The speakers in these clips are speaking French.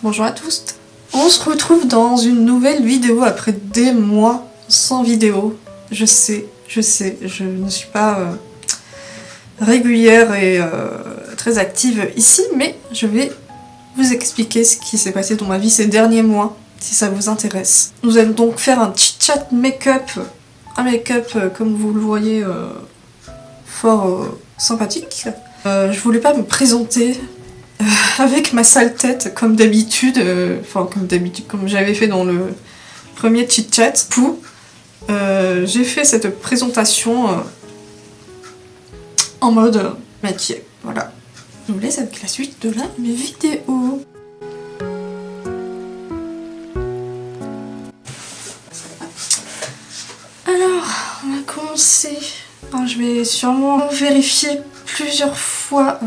Bonjour à tous. On se retrouve dans une nouvelle vidéo après des mois sans vidéo. Je sais, je ne suis pas régulière et très active ici, mais je vais vous expliquer ce qui s'est passé dans ma vie ces derniers mois, si ça vous intéresse. Nous allons donc faire un chit-chat make-up, un make-up comme vous le voyez fort sympathique. Je voulais pas me présenter avec ma sale tête comme d'habitude, comme j'avais fait dans le premier chit-chat. J'ai fait cette présentation en mode maquillée. Voilà. Je vous laisse avec la suite de la vidéo. Alors, on va commencer. Alors, je vais sûrement vérifier plusieurs fois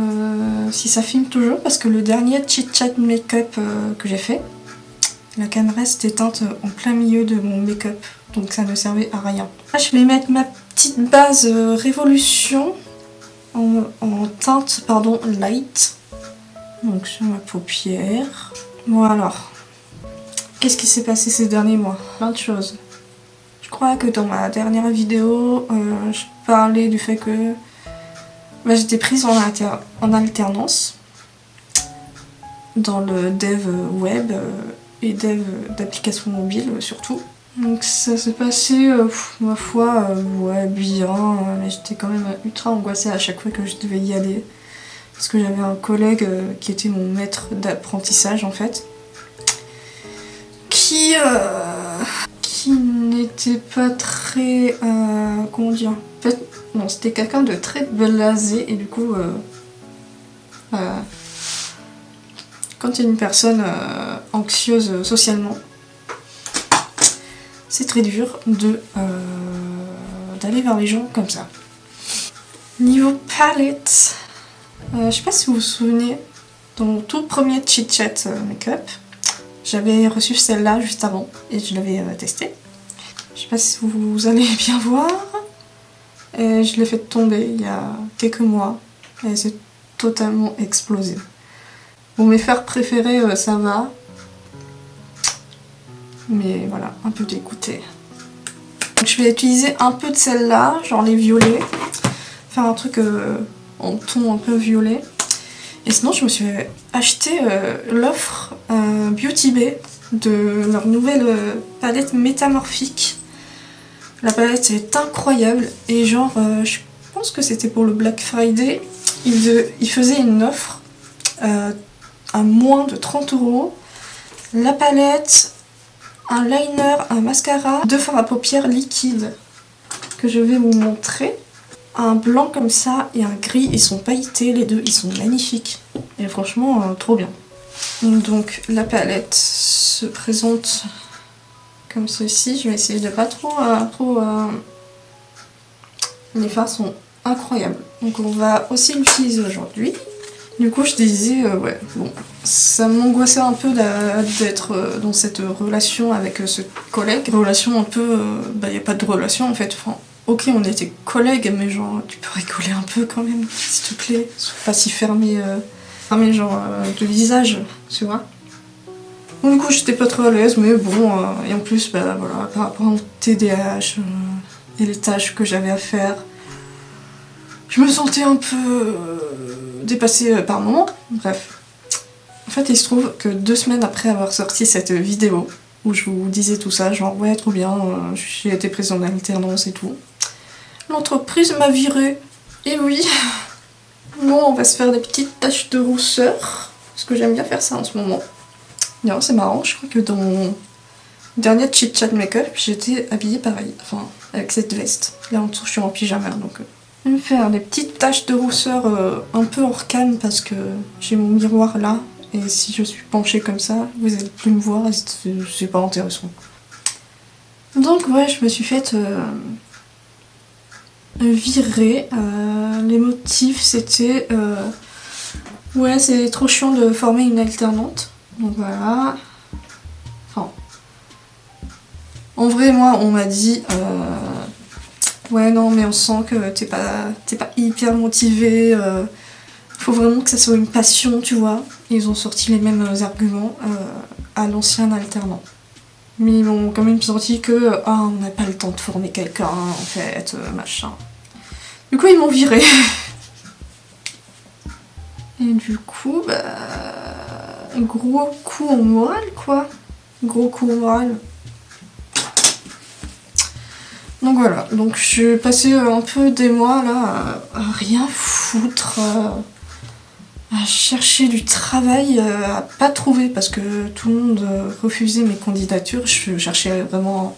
si ça filme toujours, parce que le dernier chit-chat make-up que j'ai fait, la caméra s'est éteinte en plein milieu de mon make-up, donc ça ne servait à rien. Là, je vais mettre ma petite base Révolution en teinte light, donc sur ma paupière. Voilà. Qu'est-ce qui s'est passé ces derniers mois? Plein de choses. Je crois que dans ma dernière vidéo, je parlais du fait que j'étais prise en alternance dans le dev web et dev d'applications mobiles surtout. Donc ça s'est passé, ma foi, ouais, bien, mais j'étais quand même ultra angoissée à chaque fois que je devais y aller. Parce que j'avais un collègue qui était mon maître d'apprentissage en fait, qui n'était pas très... comment dire? En fait, non, c'était quelqu'un de très blasé et du coup... quand il y a une personne anxieuse socialement, c'est très dur d'aller vers les gens comme ça. Niveau palette, je sais pas si vous vous souvenez, dans mon tout premier chit-chat make-up, j'avais reçu celle-là juste avant et je l'avais testée. Je sais pas si vous allez bien voir. Et je l'ai fait tomber il y a quelques mois et elle s'est totalement explosée. Bon, mes fards préférés, ça va. Mais voilà, un peu dégoûtée. Donc je vais utiliser un peu de celle-là, genre les violets. Faire un truc en ton un peu violet. Et sinon, je me suis acheté l'offre Beauty Bay de leur nouvelle palette métamorphique. La palette est incroyable et genre, je pense que c'était pour le Black Friday. Ils faisaient une offre à moins de 30 €. La palette, un liner, un mascara, 2 fards à paupières liquides que je vais vous montrer. Un blanc comme ça et un gris, ils sont pailletés les deux, ils sont magnifiques. Et franchement, trop bien. Donc la palette se présente comme ceci. Je vais essayer de pas trop... Les fards sont incroyables. Donc on va aussi l'utiliser aujourd'hui. Du coup je disais, ouais, bon, ça m'angoissait un peu d'être dans cette relation avec ce collègue. Relation un peu... il n'y a pas de relation en fait. Enfin, ok, on était collègues, mais genre, tu peux rigoler un peu quand même, s'il te plaît. Sois pas si fermé genre de visage, tu vois. Donc, du coup, j'étais pas trop à l'aise, mais bon, et en plus, voilà, par rapport au TDAH et les tâches que j'avais à faire, je me sentais un peu dépassée par moments. Bref. En fait, il se trouve que 2 semaines après avoir sorti cette vidéo, où je vous disais tout ça, genre, ouais, trop bien, j'ai été prise en alternance et tout, l'entreprise m'a virée. Et oui, bon, on va se faire des petites taches de rousseur, parce que j'aime bien faire ça en ce moment. D'ailleurs, c'est marrant, je crois que dans mon dernier chit-chat make-up, j'étais habillée pareil, enfin, avec cette veste. Là en dessous, je suis en pyjama, donc... Je vais me faire des petites taches de rousseur un peu hors cam, parce que j'ai mon miroir là, et si je suis penchée comme ça, vous allez plus me voir, et c'est pas intéressant. Donc ouais, je me suis faite virer. Les motifs, c'était... ouais, c'est trop chiant de former une alternante. Donc voilà. Enfin... En vrai, moi, on m'a dit... ouais, non, mais on sent que t'es pas hyper motivée. faut vraiment que ça soit une passion, tu vois. Ils ont sorti les mêmes arguments à l'ancien alternant. Mais ils m'ont quand même sorti que on n'a pas le temps de former quelqu'un, en fait, machin. Du coup, ils m'ont viré. Et du coup, gros coup au moral, quoi. Gros coup au moral. Donc voilà, donc j'ai passé un peu des mois là à rien foutre, à chercher du travail, à pas trouver parce que tout le monde refusait mes candidatures. Je cherchais vraiment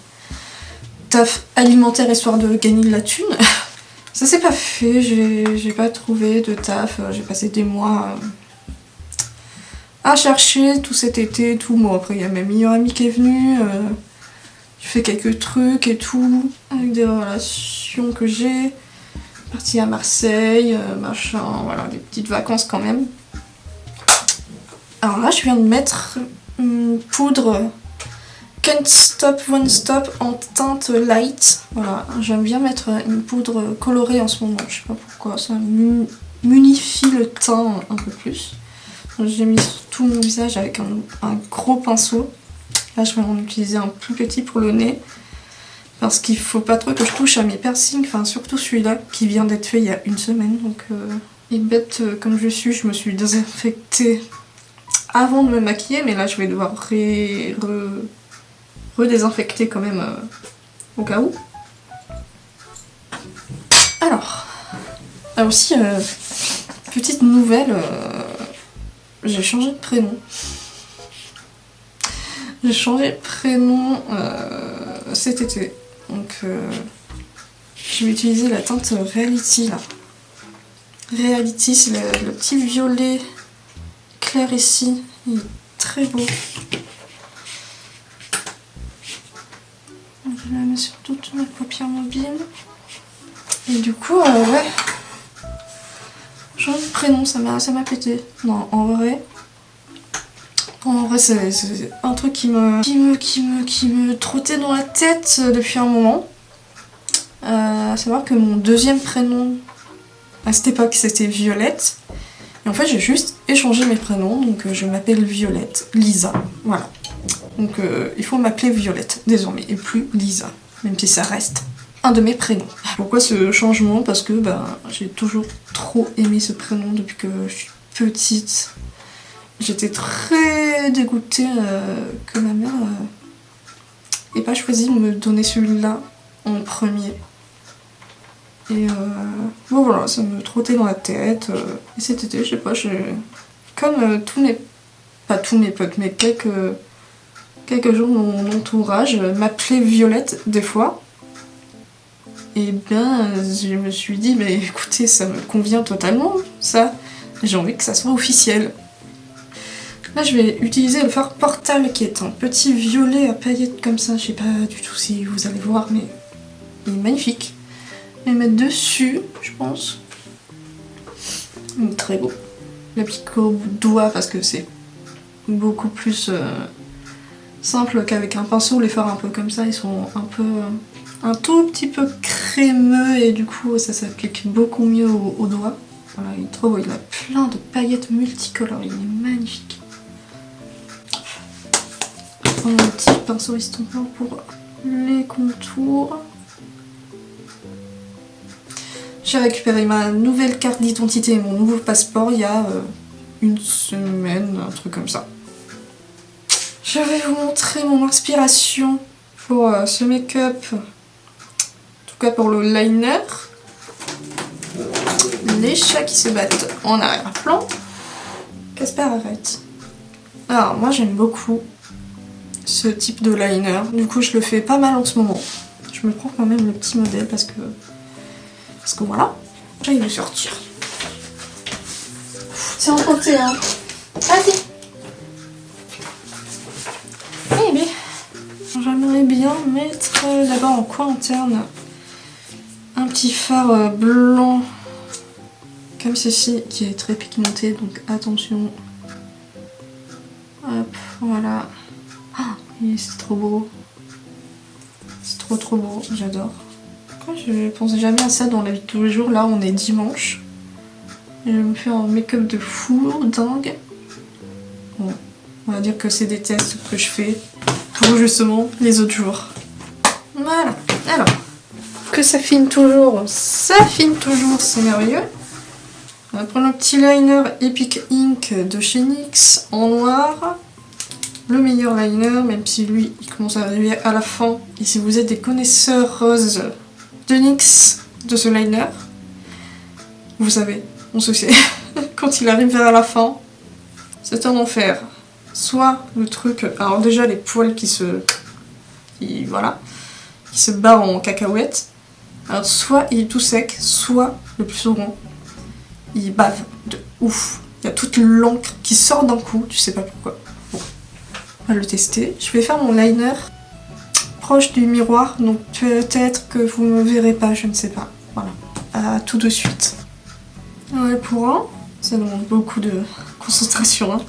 taf alimentaire histoire de gagner de la thune. Ça s'est pas fait, j'ai pas trouvé de taf, j'ai passé des mois à chercher tout cet été, tout. Bon, après il y a ma meilleure amie qui est venue, j'ai fait quelques trucs et tout, avec des relations que j'ai, partie à Marseille, machin, voilà, des petites vacances quand même. Alors là, je viens de mettre une poudre Can't Stop Won't Stop en teinte light. Voilà, j'aime bien mettre une poudre colorée en ce moment, je sais pas pourquoi, ça m'unifie le teint un peu plus. J'ai mis sur tout mon visage avec un gros pinceau. Là, je vais en utiliser un plus petit pour le nez. Parce qu'il faut pas trop que je touche à mes piercings, enfin surtout celui-là qui vient d'être fait il y a une semaine. Donc, et bête comme je me suis désinfectée avant de me maquiller. Mais là, je vais devoir redésinfecter quand même au cas où. Alors aussi, petite nouvelle, j'ai changé de prénom. J'ai changé de prénom cet été. Donc je vais utiliser la teinte Reality là. Reality, c'est le petit violet clair ici. Il est très beau. Je la mets sur toutes mes paupières mobiles. Et du coup, ouais. Changer de prénom, ça m'a pété. Non, en vrai. C'est un truc qui me trottait dans la tête depuis un moment. À savoir que mon deuxième prénom à cette époque c'était Violette. Et en fait j'ai juste échangé mes prénoms, donc je m'appelle Violette, Lisa, voilà. Donc il faut m'appeler Violette désormais et plus Lisa, même si ça reste un de mes prénoms. Pourquoi ce changement? Parce que j'ai toujours trop aimé ce prénom depuis que je suis petite. J'étais très dégoûtée que ma mère ait pas choisi de me donner celui-là en premier. Et bon voilà, ça me trottait dans la tête. Et cet été, je sais pas, comme pas tous mes potes, mais quelques jours de mon entourage m'appelaient Violette des fois. Et bien, je me suis dit, mais écoutez, ça me convient totalement, ça. J'ai envie que ça soit officiel. Là, je vais utiliser le fard Portal qui est un petit violet à paillettes comme ça. Je sais pas du tout si vous allez voir, mais il est magnifique. Je vais le mettre dessus, je pense. Il est très beau. L'appliquer au doigt parce que c'est beaucoup plus simple qu'avec un pinceau. Les fards un peu comme ça, ils sont un tout petit peu crémeux et du coup, ça s'applique beaucoup mieux au doigt. Voilà, il est trop beau. Il a plein de paillettes multicolores. Il est magnifique. Un petit pinceau estompeur pour les contours. J'ai récupéré ma nouvelle carte d'identité et mon nouveau passeport il y a une semaine, un truc comme ça. Je vais vous montrer mon inspiration pour ce make-up, en tout cas pour le liner. Les chats qui se battent en arrière-plan. Casper, arrête. Alors moi j'aime beaucoup ce type de liner. Du coup je le fais pas mal en ce moment. Je me prends quand même le petit modèle parce que voilà, j'ai envie de sortir. C'est en côté hein. Vas-y. Eh bien, j'aimerais bien mettre d'abord en coin interne un petit fard blanc comme ceci qui est très pigmenté, donc attention. Hop, voilà. C'est trop beau. C'est trop beau, j'adore. Je pensais jamais à ça dans la vie de tous les jours. Là, on est dimanche. Je vais me faire un make-up de fou, dingue. Bon, on va dire que c'est des tests que je fais pour justement les autres jours. Voilà, alors, que ça filme toujours, c'est merveilleux. On va prendre le petit liner Epic Ink de chez NYX en noir. Le meilleur liner, même si lui, il commence à arriver à la fin. Et si vous êtes des connaisseurs roses de NYX, de ce liner, vous savez, on se sait, quand il arrive vers la fin, c'est un enfer. Soit le truc, alors déjà les poils qui se barrent en cacahuète. Alors soit il est tout sec, soit le plus souvent, il bave de ouf. Il y a toute l'encre qui sort d'un coup, tu sais pas pourquoi. Bon, on va le tester. Je vais faire mon liner proche du miroir, donc peut-être que vous me verrez pas, je ne sais pas. Voilà, à tout de suite. Ouais, pour un, ça demande beaucoup de concentration. Hein.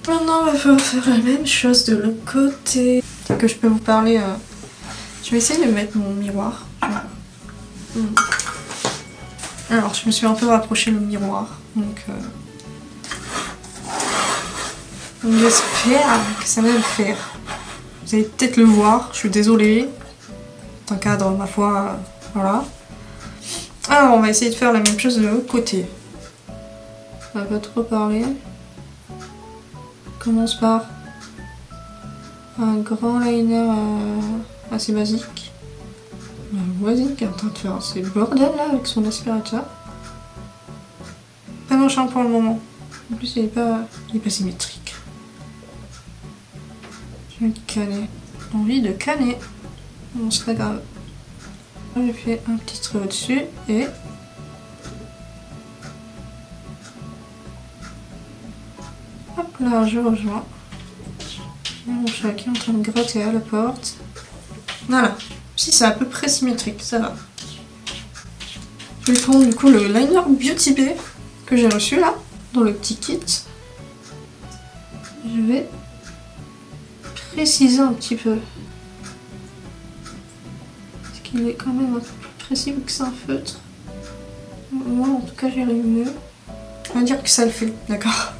Maintenant, on va faire la même chose de l'autre côté. C'est que je peux vous parler. Je vais essayer de mettre mon miroir. Alors, je me suis un peu rapproché le miroir, donc j'espère que ça va le faire. Vous allez peut-être le voir, je suis désolée. C'est un cadre, ma foi, voilà. Alors, on va essayer de faire la même chose de l'autre côté. On va pas trop parler. On commence par un grand liner assez basique. Ma voisine qui est en train de faire ces bordels là avec son aspirateur. Pas méchant pour le moment. En plus, il est pas symétrique. J'ai envie de canner. Envie de canner. Bon, c'est pas grave. J'ai fait un petit trait au-dessus et hop là, je rejoins. J'ai mon chat qui est en train de gratter à la porte. Voilà. Si c'est à peu près symétrique, ça va. Je vais prendre du coup le liner Beauty Bay que j'ai reçu là, dans le petit kit. Je vais préciser un petit peu. Parce qu'il est quand même un peu plus précis vu que c'est un feutre. Moi en tout cas j'arrive mieux. On va dire que ça le fait, d'accord.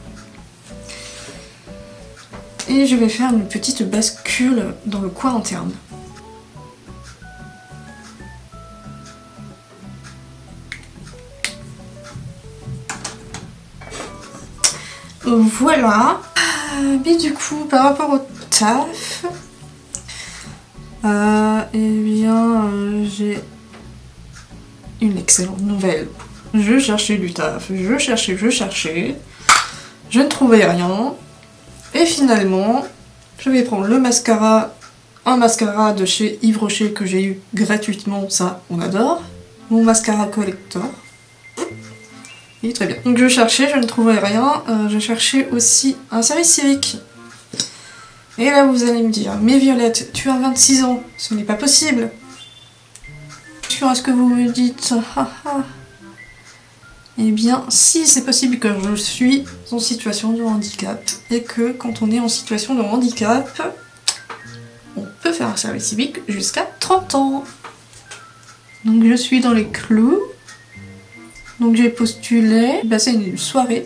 Et je vais faire une petite bascule dans le coin interne. Voilà. Mais du coup, par rapport au taf, j'ai une excellente nouvelle. Je cherchais du taf, je cherchais. Je ne trouvais rien. Et finalement, je vais prendre le mascara, un mascara de chez Yves Rocher que j'ai eu gratuitement, ça on adore. Mon mascara collector. Il est très bien. Donc je cherchais, je ne trouvais rien. Je cherchais aussi un service civique. Et là vous allez me dire, mais Violette, tu as 26 ans, ce n'est pas possible. Sur ce que vous me dites, eh bien, si c'est possible que je suis en situation de handicap. Et que quand on est en situation de handicap, on peut faire un service civique jusqu'à 30 ans. Donc je suis dans les clous. Donc j'ai postulé, passé une soirée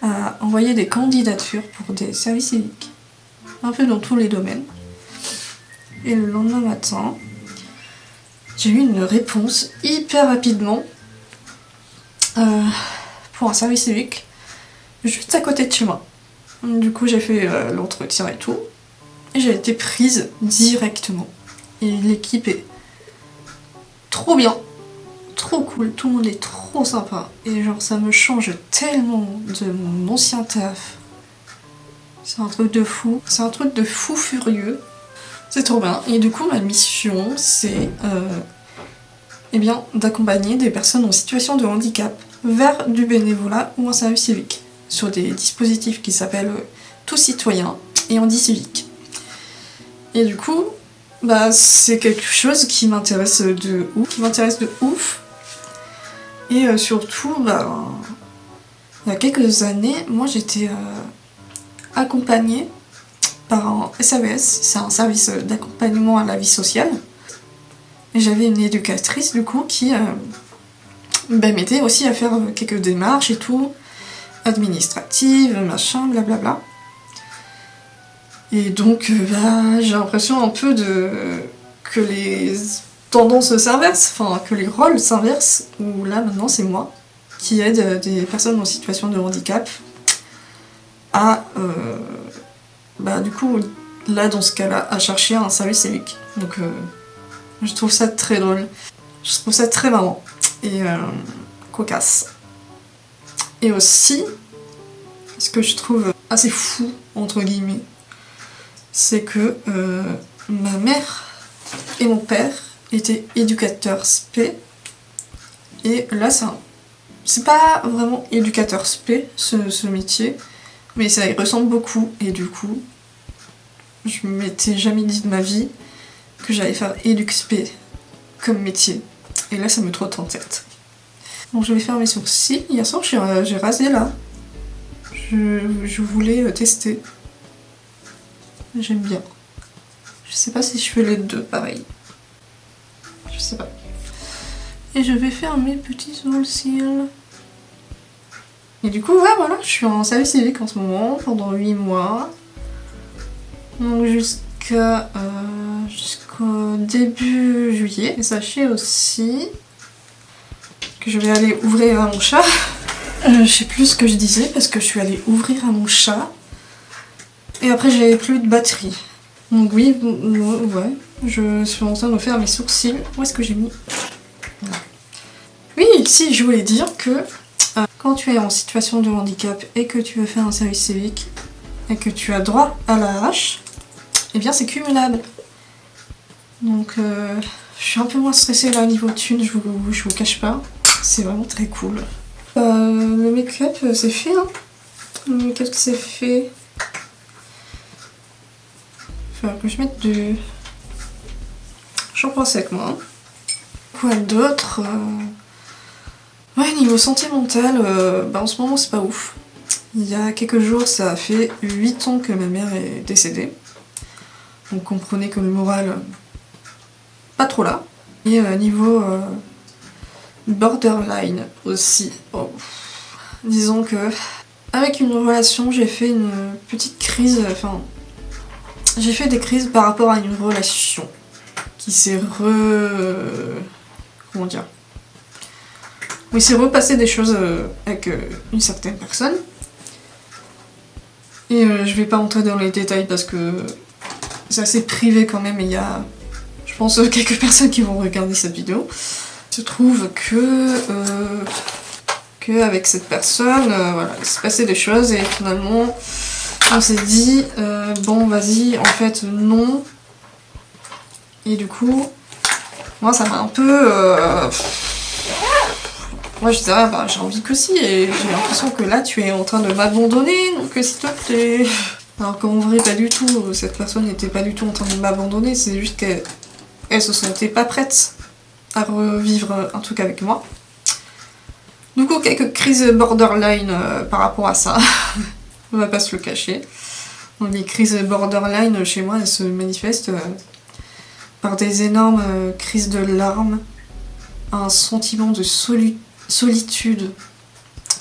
à envoyer des candidatures pour des services civiques, un peu dans tous les domaines. Et le lendemain matin, j'ai eu une réponse hyper rapidement pour un service civique juste à côté de chez moi. Du coup j'ai fait l'entretien et tout, et j'ai été prise directement. Et l'équipe est trop bien. Trop cool, tout le monde est trop sympa et genre ça me change tellement de mon ancien taf. C'est un truc de fou, furieux. C'est trop bien. Et du coup ma mission c'est d'accompagner des personnes en situation de handicap vers du bénévolat ou un service civique sur des dispositifs qui s'appellent Tout Citoyen et Handi Civique. Et du coup, c'est quelque chose qui m'intéresse de ouf. Et surtout, il y a quelques années, moi j'étais accompagnée par un SAVS, c'est un service d'accompagnement à la vie sociale. Et j'avais une éducatrice du coup qui m'aider aussi à faire quelques démarches et tout, administratives, machin, blablabla. Et donc j'ai l'impression un peu que les tendances s'inversent, enfin que les rôles s'inversent, où là maintenant c'est moi qui aide des personnes en situation de handicap à, du coup, là dans ce cas-là, à chercher un service civique. Donc je trouve ça très drôle, je trouve ça très marrant et cocasse. Et aussi, ce que je trouve assez fou, entre guillemets, c'est que ma mère et mon père étaient éducateurs spé, et là c'est pas vraiment éducateur spé ce métier, mais ça y ressemble beaucoup, et du coup je m'étais jamais dit de ma vie que j'allais faire éduc spé comme métier, et là ça me trotte en tête. Donc je vais faire mes sourcils. Hier soir j'ai rasé là, je voulais tester. J'aime bien. Je sais pas si je fais les deux pareil. Je sais pas. Et je vais faire mes petits sourcils. Et du coup, ouais, voilà, je suis en service civique en ce moment, pendant 8 mois. Donc jusqu'au début juillet. Et sachez aussi que je vais aller ouvrir à mon chat. Je sais plus ce que je disais, parce que je suis allée ouvrir à mon chat. Et après j'avais plus de batterie. Donc oui, ouais, je suis en train de faire mes sourcils. Où est-ce que j'ai mis? Oui, si, je voulais dire que quand tu es en situation de handicap et que tu veux faire un service civique et que tu as droit à la hache, eh bien c'est cumulable. Donc je suis un peu moins stressée là niveau thune, je vous cache pas. C'est vraiment très cool. Le make-up c'est fait, hein. Le make-up c'est fait. Il va falloir que je mette du shampoing sec moi. Quoi d'autre? Ouais, niveau sentimental, en ce moment c'est pas ouf. Il y a quelques jours, ça a fait 8 ans que ma mère est décédée. Donc comprenez que le moral, pas trop là. Et niveau borderline aussi. Oh. Disons que avec une relation, j'ai fait une petite crise, j'ai fait des crises par rapport à une relation qui s'est comment dire? Oui, il s'est repassé des choses avec une certaine personne. Et je vais pas entrer dans les détails parce que c'est assez privé quand même et il y a, je pense, quelques personnes qui vont regarder cette vidéo. Il se trouve que avec cette personne, voilà, il s'est passé des choses et finalement on s'est dit bon vas-y, en fait non. Et du coup, moi ça m'a un peu moi je dirais j'ai envie que si, et j'ai l'impression que là tu es en train de m'abandonner, donc s'il te plaît. Alors qu'en vrai pas du tout, cette personne n'était pas du tout en train de m'abandonner, c'est juste qu'elle se sentait pas prête à revivre un truc avec moi. Du coup quelques crises borderline par rapport à ça, on va pas se le cacher. Donc les crises borderline chez moi elles se manifestent par des énormes crises de larmes, un sentiment de solitude,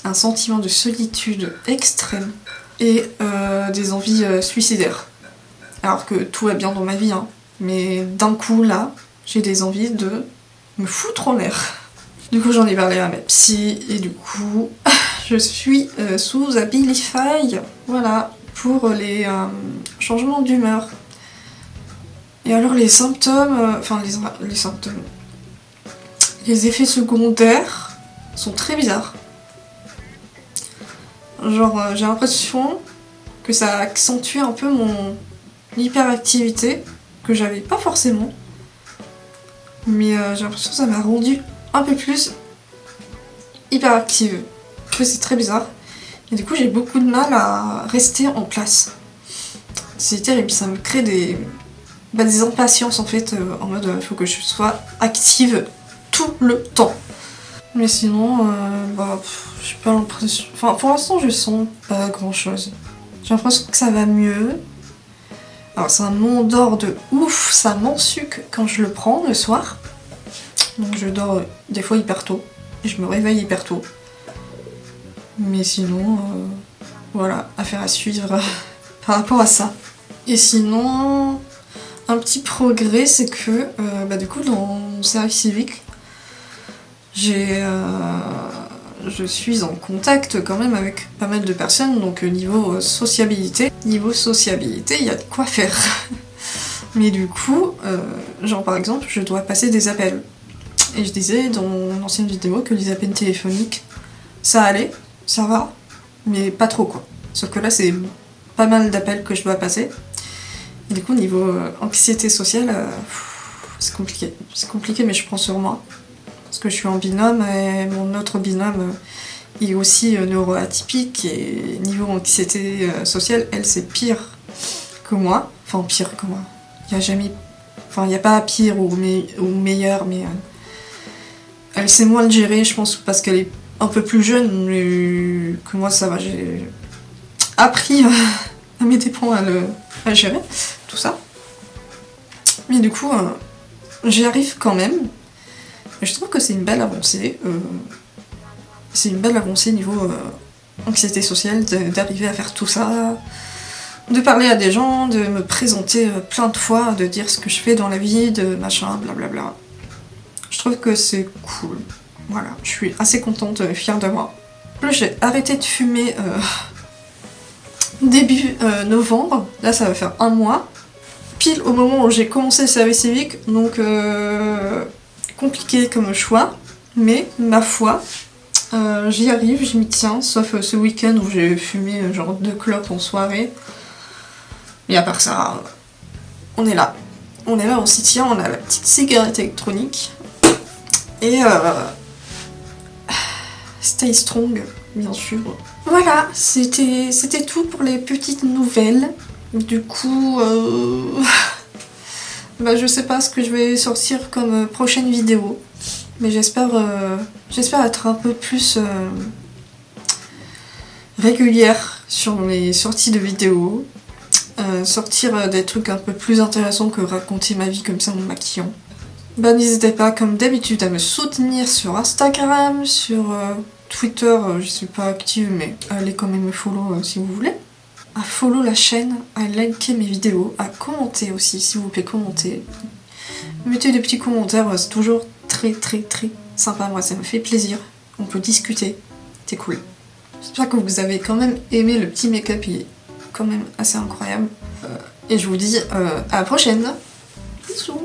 un sentiment de solitude extrême et des envies suicidaires. Alors que tout va bien dans ma vie, hein. Mais d'un coup là, j'ai des envies de me foutre en l'air. Du coup j'en ai parlé à ma psy et du coup je suis sous Abilify, voilà, pour les changements d'humeur. Et alors les symptômes, les symptômes, les effets secondaires sont très bizarres. Genre j'ai l'impression que ça accentue un peu mon hyperactivité, que j'avais pas forcément. Mais j'ai l'impression que ça m'a rendu un peu plus hyperactive. Que c'est très bizarre. Et du coup j'ai beaucoup de mal à rester en place. C'est terrible, ça me crée des impatiences en fait, en mode faut que je sois active tout le temps. Mais sinon, j'ai pas l'impression... Enfin, pour l'instant, je sens pas grand-chose. J'ai l'impression que ça va mieux. Alors, ça m'endort de ouf, ça m'ensuque quand je le prends le soir. Donc, je dors des fois hyper tôt. et je me réveille hyper tôt. Mais sinon, voilà, affaire à suivre par rapport à ça. Et sinon, un petit progrès, c'est que du coup, dans mon service civique, je suis en contact quand même avec pas mal de personnes, donc niveau sociabilité, il y a de quoi faire. Mais du coup, genre par exemple, je dois passer des appels. Et je disais dans mon ancienne vidéo que les appels téléphoniques, ça allait, ça va, mais pas trop quoi. Sauf que là, c'est pas mal d'appels que je dois passer. Et du coup, niveau anxiété sociale, c'est compliqué. C'est compliqué, mais je prends sur moi. Parce que je suis en binôme et mon autre binôme il est aussi neuroatypique et niveau anxiété sociale, elle c'est pire que moi. Enfin pire que moi. Il n'y a pas pire ou meilleur, mais elle sait moins le gérer, je pense, parce qu'elle est un peu plus jeune, mais que moi ça va. J'ai appris à mes dépens à gérer tout ça. Mais du coup, j'y arrive quand même. Et je trouve que c'est une belle avancée. C'est une belle avancée niveau anxiété sociale, d'arriver à faire tout ça, de parler à des gens, de me présenter plein de fois, de dire ce que je fais dans la vie, de machin, blablabla. Je trouve que c'est cool. Voilà, je suis assez contente, fière de moi. Là, j'ai arrêté de fumer début novembre. Là, ça va faire 1 mois. Pile au moment où j'ai commencé le service civique, donc compliqué comme choix, mais ma foi, j'y arrive, je m'y tiens, sauf ce week-end où j'ai fumé genre 2 clopes en soirée. Et à part ça, on est là. On est là, on s'y tient, on a la petite cigarette électronique. Et stay strong, bien sûr. Voilà, c'était tout pour les petites nouvelles. Du coup, je sais pas ce que je vais sortir comme prochaine vidéo. Mais j'espère être un peu plus régulière sur mes sorties de vidéos. Sortir des trucs un peu plus intéressants que raconter ma vie comme ça en me maquillant. N'hésitez pas, comme d'habitude, à me soutenir sur Instagram, sur Twitter, je suis pas active, mais allez quand même me follow si vous voulez. À follow la chaîne, à liker mes vidéos, à commenter aussi, s'il vous plaît, commentez. Mettez des petits commentaires, c'est toujours très très très sympa, moi ça me fait plaisir. On peut discuter, c'est cool. J'espère que vous avez quand même aimé le petit make-up, il est quand même assez incroyable. Et je vous dis à la prochaine. Bisous.